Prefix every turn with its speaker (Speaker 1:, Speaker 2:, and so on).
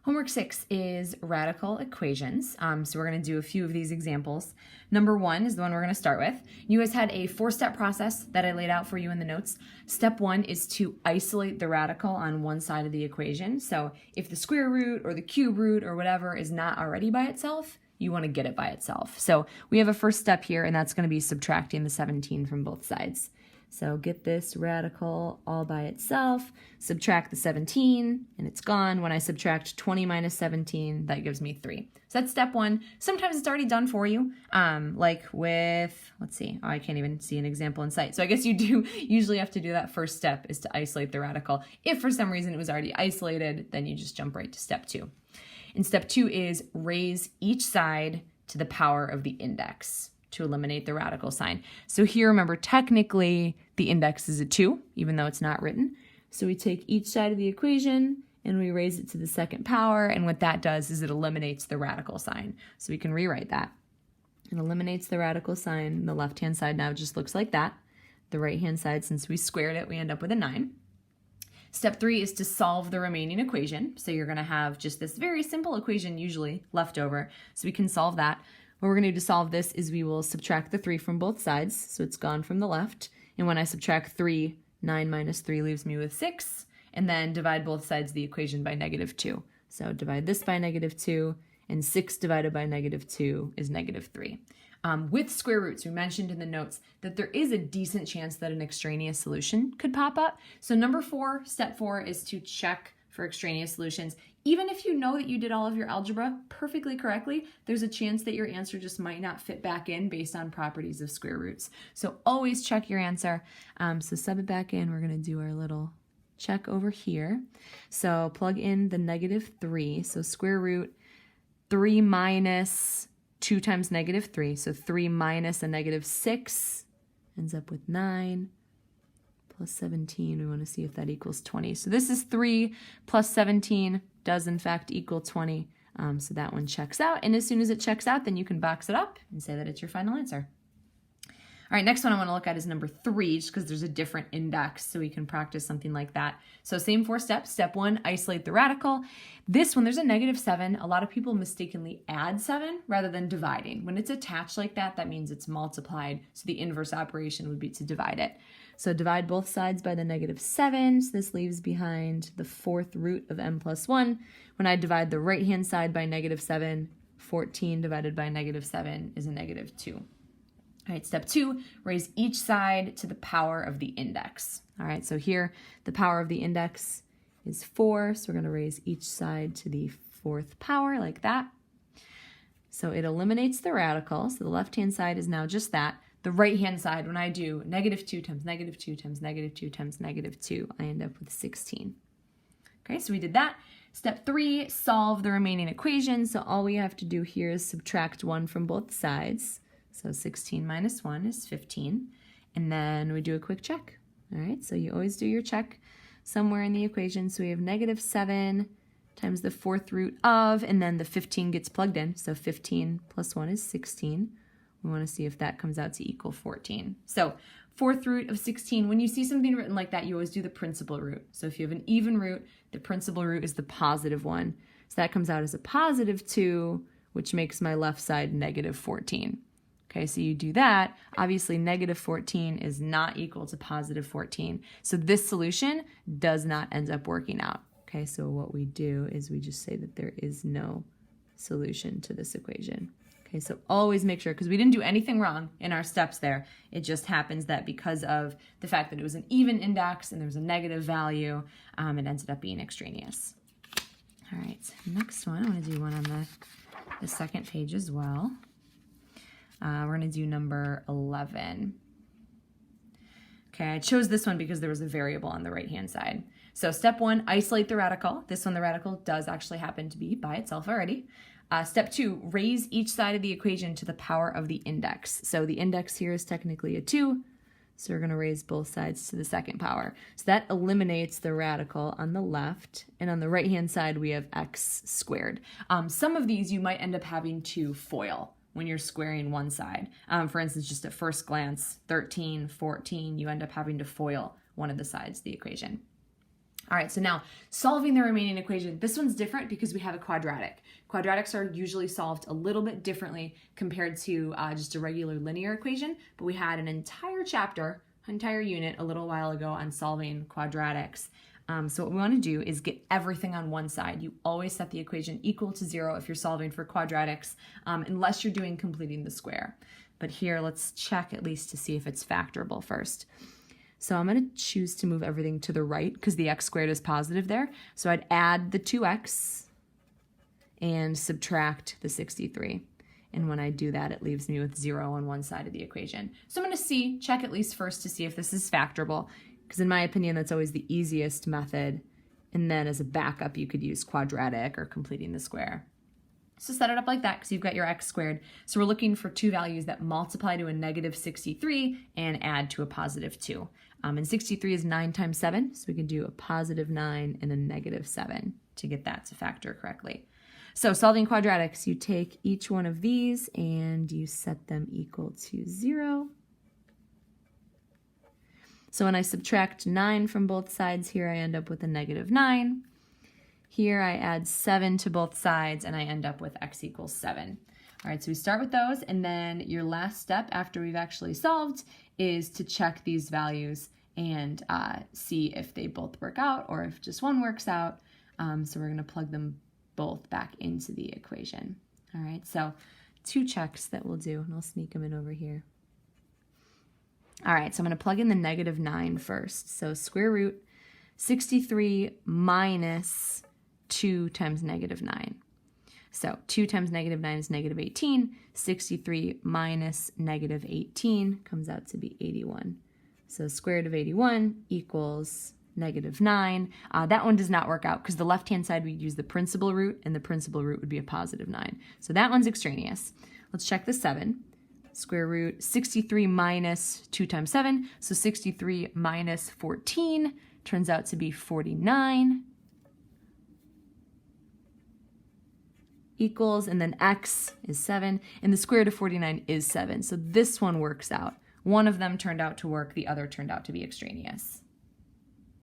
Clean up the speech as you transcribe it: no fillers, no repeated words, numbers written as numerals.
Speaker 1: Homework 6 is radical equations. So we're going to do a few of these examples. Number 1 is the one we're going to start with. You guys had a 4-step process that I laid out for you in the notes. Step 1 is to isolate the radical on one side of the equation. So if the square root or the cube root or whatever is not already by itself, you want to get it by itself. So we have a first step here, and that's going to be subtracting the 17 from both sides. So get this radical all by itself, subtract the 17, and it's gone. When I subtract 20 minus 17, that gives me 3. So that's step 1. Sometimes it's already done for you, like with, let's see, I can't even see an example in sight. So I guess you do usually have to do that first step is to isolate the radical. If for some reason it was already isolated, then you just jump right to step 2. And step 2 is raise each side to the power of the index to eliminate the radical sign. So here, remember, technically the index is a 2, even though it's not written. So we take each side of the equation and we raise it to the second power, and what that does is it eliminates the radical sign. So we can rewrite that. It eliminates the radical sign. The left-hand side now just looks like that. The right-hand side, since we squared it, we end up with a 9. Step 3 is to solve the remaining equation. So you're going to have just this very simple equation usually left over. So we can solve that. What we're going to do to solve this is we will subtract the 3 from both sides, so it's gone from the left. And when I subtract 3, 9 minus 3 leaves me with 6, and then divide both sides of the equation by -2. So divide this by -2, and 6 divided by -2 is -3. With square roots, we mentioned in the notes that there is a decent chance that an extraneous solution could pop up. So number 4, step 4, is to check for extraneous solutions. Even if you know that you did all of your algebra perfectly correctly, there's a chance that your answer just might not fit back in based on properties of square roots. So always check your answer. So sub it back in. We're going to do our little check over here. So plug in the -3. So square root 3 minus 2 times -3. So 3 minus a -6 ends up with 9. Plus 17, we want to see if that equals 20. So this is 3 plus 17 does in fact equal 20. So that one checks out. And as soon as it checks out, then you can box it up and say that it's your final answer. All right, next one I want to look at is number 3, just because there's a different index, so we can practice something like that. So same 4 steps. Step 1, isolate the radical. This one, there's a -7. A lot of people mistakenly add 7 rather than dividing. When it's attached like that, that means it's multiplied. So the inverse operation would be to divide it. So divide both sides by the -7. So this leaves behind the 4th root of m plus 1. When I divide the right-hand side by -7, 14 divided by -7 is a -2. All right, step 2, raise each side to the power of the index. All right, so here the power of the index is 4, so we're going to raise each side to the 4th power like that. So it eliminates the radical, so the left-hand side is now just that. The right-hand side, when I do -2 times -2 times -2 times -2, I end up with 16. Okay, so we did that. Step 3, solve the remaining equation. So all we have to do here is subtract 1 from both sides. So 16 minus 1 is 15. And then we do a quick check. All right, so you always do your check somewhere in the equation. So we have -7 times the 4th root of, and then the 15 gets plugged in. So 15 plus 1 is 16. We want to see if that comes out to equal 14. So 4th root of 16, when you see something written like that, you always do the principal root. So if you have an even root, the principal root is the positive one. So that comes out as a +2, which makes my left side -14. Okay, so you do that. Obviously, -14 is not equal to +14. So this solution does not end up working out. Okay, so what we do is we just say that there is no solution to this equation. Okay, so always make sure, because we didn't do anything wrong in our steps there. It just happens that because of the fact that it was an even index and there was a negative value, it ended up being extraneous. All right, next one, I want to do one on the second page as well. We're going to do number 11. Okay, I chose this one because there was a variable on the right-hand side. So step 1, isolate the radical. This one, the radical does actually happen to be by itself already. Step 2, raise each side of the equation to the power of the index. So the index here is technically a 2, so we're going to raise both sides to the second power. So that eliminates the radical on the left, and on the right-hand side we have x squared. Some of these you might end up having to FOIL when you're squaring one side. For instance, just at first glance, 13, 14, you end up having to FOIL one of the sides of the equation. All right, so now solving the remaining equation. This one's different because we have a quadratic. Quadratics are usually solved a little bit differently compared to just a regular linear equation, but we had an entire chapter, entire unit a little while ago on solving quadratics. So what we want to do is get everything on one side. You always set the equation equal to 0 if you're solving for quadratics, unless you're doing completing the square. But here, let's check at least to see if it's factorable first. So I'm going to choose to move everything to the right because the x squared is positive there. So I'd add the 2x and subtract the 63. And when I do that, it leaves me with 0 on one side of the equation. So I'm going to check at least first to see if this is factorable, because in my opinion, that's always the easiest method. And then as a backup, you could use quadratic or completing the square. So set it up like that because you've got your x squared. So we're looking for two values that multiply to a negative 63 and add to a positive 2. And 63 is 9 times 7, so we can do a positive 9 and a negative 7 to get that to factor correctly. So solving quadratics, you take each one of these and you set them equal to 0. So when I subtract 9 from both sides here, I end up with a negative 9. Here I add 7 to both sides and I end up with x equals 7. All right, so we start with those, and then your last step after we've actually solved is to check these values and see if they both work out or if just one works out. So we're going to plug them both back into the equation. All right, so 2 checks that we'll do, and I'll sneak them in over here. All right, so I'm going to plug in the negative 9 first. So square root 63 minus 2 times negative 9. So 2 times negative 9 is negative 18. 63 minus negative 18 comes out to be 81. So square root of 81 equals negative 9. That one does not work out because the left-hand side we'd use the principal root, and the principal root would be a positive 9. So that one's extraneous. Let's check the 7. Square root 63 minus 2 times 7. So 63 minus 14 turns out to be 49. Equals, and then x is 7, and the square root of 49 is 7. So this one works out. One of them turned out to work, the other turned out to be extraneous.